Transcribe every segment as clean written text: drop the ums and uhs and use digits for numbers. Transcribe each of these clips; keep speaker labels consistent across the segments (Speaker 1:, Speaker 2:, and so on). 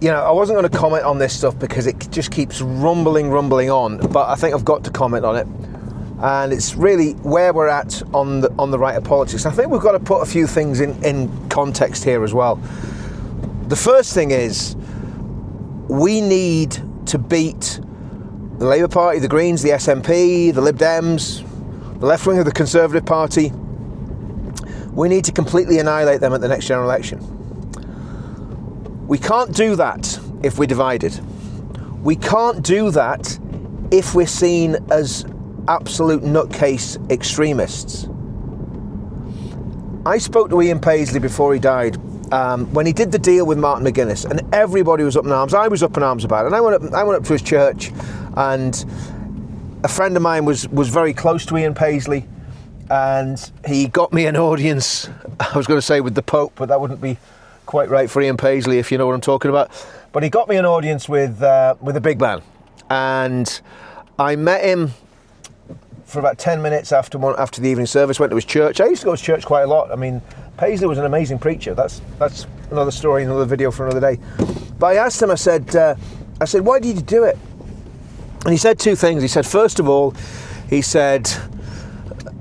Speaker 1: I wasn't going to comment on this stuff because it just keeps rumbling on, but I think I've got to comment on it. And it's really where we're at on the right of politics. I think we've got to put a few things in context here as well. The first thing is we need to beat the Labour Party, the Greens, the SNP, the Lib Dems, the left wing of the Conservative Party. We need to completely annihilate them at the next general election. We can't do that if we're divided. We can't do that if we're seen as absolute nutcase extremists. I spoke to Ian Paisley before he died, when he did the deal with Martin McGuinness, and everybody was up in arms. I was up in arms about it, and I went up to his church, and a friend of mine was very close to Ian Paisley, and he got me an audience. I was going to say with the Pope, but that wouldn't be quite right for Ian Paisley, if you know what I'm talking about. But he got me an audience with a big man, and I met him for about 10 minutes after the evening service. Went to his church. I used to go to church quite a lot. I mean, Paisley was an amazing preacher. That's another story, another video for another day. But I asked him, I said, why did you do it? And he said two things. He said, first of all, he said,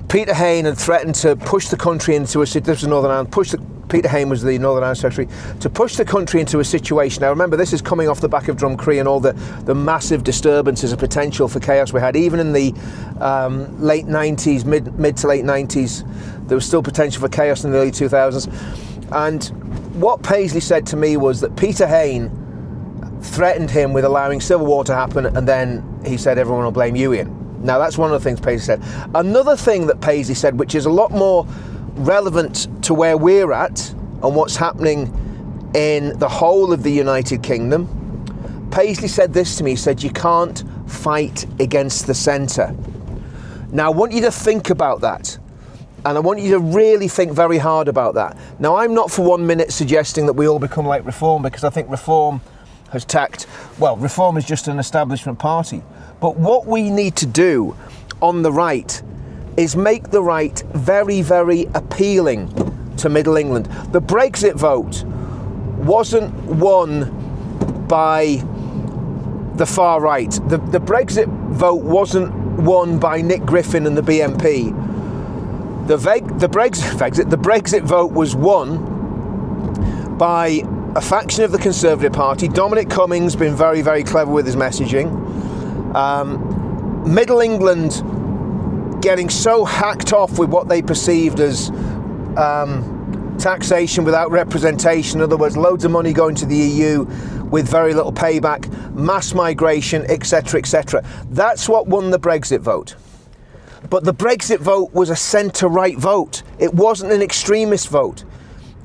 Speaker 1: Peter Hain had threatened to push the country into a situation. This was Northern Ireland. Peter Hain was the Northern Ireland Secretary, to push the country into a situation. Now remember, this is coming off the back of Drumcree and all the massive disturbances and potential for chaos we had. Even in the late 90s, mid to late 90s, there was still potential for chaos in the early 2000s. And what Paisley said to me was that Peter Hain threatened him with allowing civil war to happen, and then he said everyone will blame you, Ian. Now that's one of the things Paisley said. Another thing that Paisley said, which is a lot more relevant to where we're at and what's happening in the whole of the United Kingdom, Paisley said this to me. He said, you can't fight against the centre. Now I want you to think about that, and I want you to really think very hard about that. Now I'm not for 1 minute suggesting that we all become like Reform, because I think Reform has Reform is just an establishment party. But what we need to do on the right is make the right very, very appealing to Middle England. The Brexit vote wasn't won by the far right. The Brexit vote wasn't won by Nick Griffin and the BNP. The Brexit vote was won by a faction of the Conservative Party. Dominic Cummings been very, very clever with his messaging. Middle England getting so hacked off with what they perceived as taxation without representation. In other words, loads of money going to the EU with very little payback, mass migration, etc., etc. That's what won the Brexit vote. But the Brexit vote was a centre-right vote. It wasn't an extremist vote.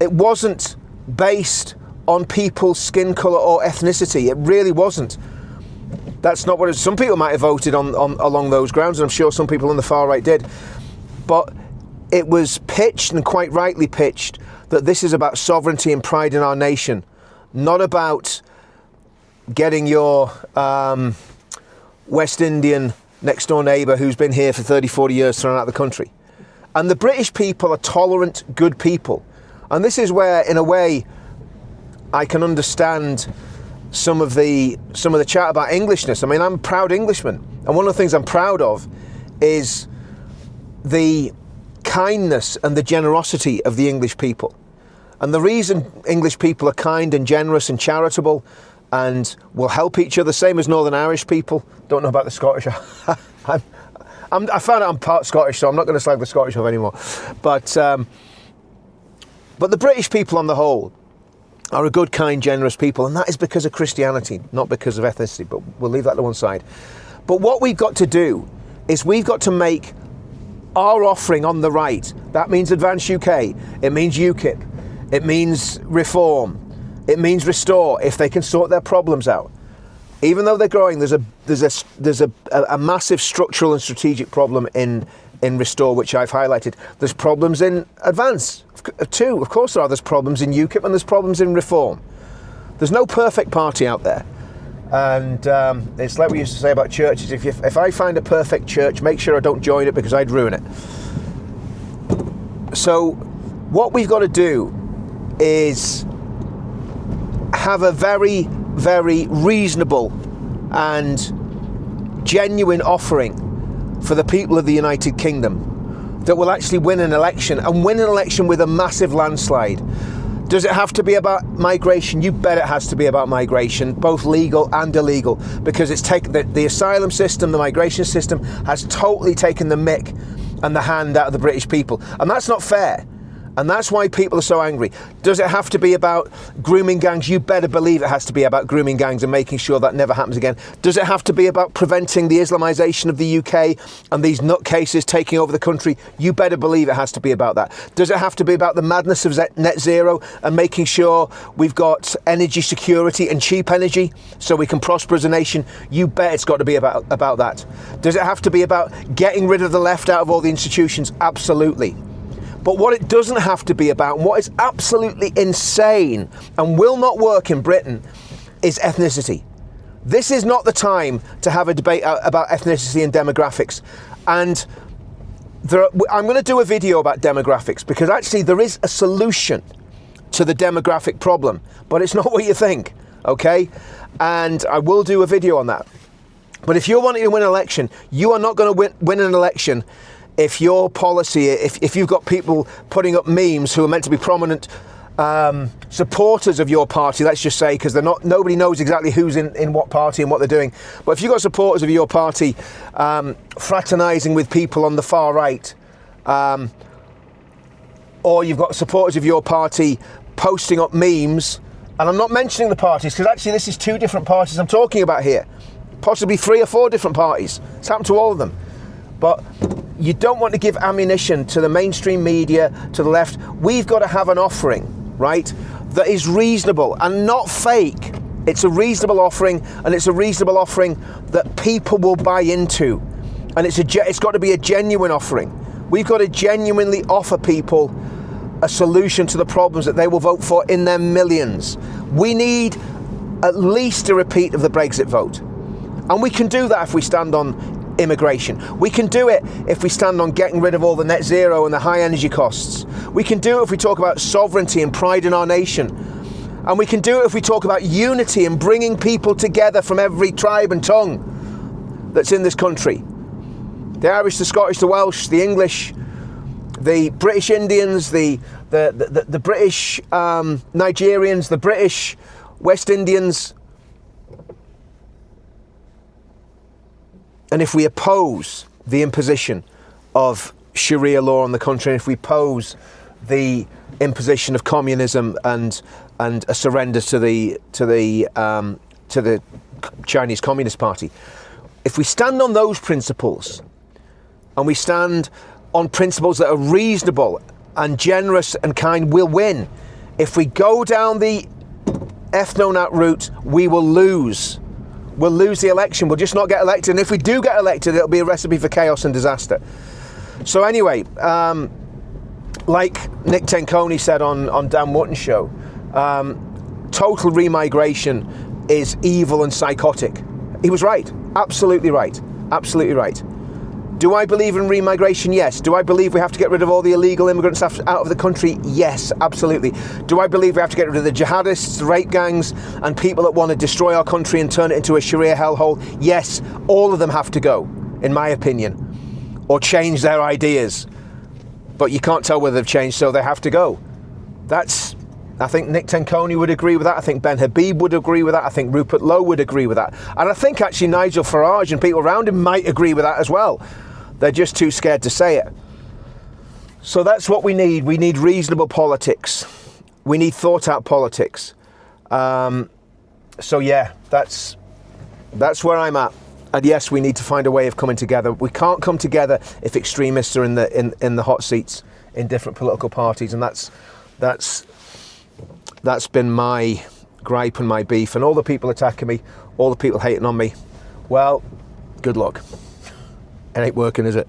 Speaker 1: It wasn't based on people's skin colour or ethnicity. It really wasn't. That's not what it is. Some people might have voted on along those grounds, and I'm sure some people on the far right did. But it was pitched, and quite rightly pitched, that this is about sovereignty and pride in our nation, not about getting your West Indian next door neighbour who's been here for 30, 40 years thrown out of the country. And the British people are tolerant, good people. And this is where, in a way, I can understand some of the chat about Englishness. I mean, I'm a proud Englishman, and one of the things I'm proud of is the kindness and the generosity of the English people. And the reason English people are kind and generous and charitable and will help each other, same as Northern Irish people. Don't know about the Scottish. I found out I'm part Scottish, so I'm not going to slag the Scottish off anymore. But the British people on the whole are a good, kind, generous people, and that is because of Christianity, not because of ethnicity, but we'll leave that to one side. But what we've got to do is we've got to make our offering on the right. That means Advance UK, it means UKIP, it means Reform, it means Restore, if they can sort their problems out. Even though they're growing, there's a massive structural and strategic problem in Restore, which I've highlighted. There's problems in Advance too, of course there are. There's problems in UKIP and there's problems in Reform. There's no perfect party out there. And it's like we used to say about churches, if I find a perfect church, make sure I don't join it because I'd ruin it. So what we've got to do is have a very very reasonable and genuine offering for the people of the United Kingdom that will actually win an election, and win an election with a massive landslide. Does it have to be about migration? You bet it has to be about migration, both legal and illegal, because it's the asylum system, the migration system has totally taken the mick and the hand out of the British people, and that's not fair. And that's why people are so angry. Does it have to be about grooming gangs? You better believe it has to be about grooming gangs and making sure that never happens again. Does it have to be about preventing the Islamisation of the UK and these nutcases taking over the country? You better believe it has to be about that. Does it have to be about the madness of net zero and making sure we've got energy security and cheap energy so we can prosper as a nation? You bet it's got to be about that. Does it have to be about getting rid of the left out of all the institutions? Absolutely. But what it doesn't have to be about, and what is absolutely insane and will not work in Britain, is ethnicity. This is not the time to have a debate about ethnicity and demographics. And I'm going to do a video about demographics, because actually there is a solution to the demographic problem, but it's not what you think, okay? And I will do a video on that. But if you're wanting to win an election, you are not going to win an election if your policy, if you've got people putting up memes who are meant to be prominent supporters of your party, let's just say, because nobody knows exactly who's in what party and what they're doing. But if you've got supporters of your party fraternising with people on the far right, or you've got supporters of your party posting up memes, and I'm not mentioning the parties, because actually this is 2 different parties I'm talking about here, possibly 3 or 4 different parties. It's happened to all of them. But you don't want to give ammunition to the mainstream media, to the left. We've got to have an offering, right, that is reasonable and not fake. It's a reasonable offering, and it's a reasonable offering that people will buy into. And it's got to be a genuine offering. We've got to genuinely offer people a solution to the problems that they will vote for in their millions. We need at least a repeat of the Brexit vote. And we can do that if we stand on immigration. We can do it if we stand on getting rid of all the net zero and the high energy costs. We can do it if we talk about sovereignty and pride in our nation. And we can do it if we talk about unity and bringing people together from every tribe and tongue that's in this country. The Irish, the Scottish, the Welsh, the English, the British Indians, the British Nigerians, the British West Indians. And if we oppose the imposition of Sharia law on the country, and if we oppose the imposition of communism and a surrender to the Chinese Communist Party, if we stand on those principles, and we stand on principles that are reasonable and generous and kind, we'll win. If we go down the ethno-nat route, we will lose. We'll lose the election. We'll just not get elected. And if we do get elected, it'll be a recipe for chaos and disaster. So anyway, like Nick Tenconi said on Dan Wootton's show, total remigration is evil and psychotic. He was right. Absolutely right. Absolutely right. Do I believe in remigration? Yes. Do I believe we have to get rid of all the illegal immigrants out of the country? Yes, absolutely. Do I believe we have to get rid of the jihadists, the rape gangs, and people that want to destroy our country and turn it into a Sharia hellhole? Yes, all of them have to go, in my opinion, or change their ideas. But you can't tell whether they've changed, so they have to go. I think Nick Tenconi would agree with that. I think Ben Habib would agree with that. I think Rupert Lowe would agree with that. And I think actually Nigel Farage and people around him might agree with that as well. They're just too scared to say it. So that's what we need. We need reasonable politics. We need thought out politics. So yeah, that's where I'm at. And yes, we need to find a way of coming together. We can't come together if extremists are in the hot seats in different political parties, and that's been my gripe and my beef. And all the people attacking me, all the people hating on me, well, good luck. It ain't working, is it?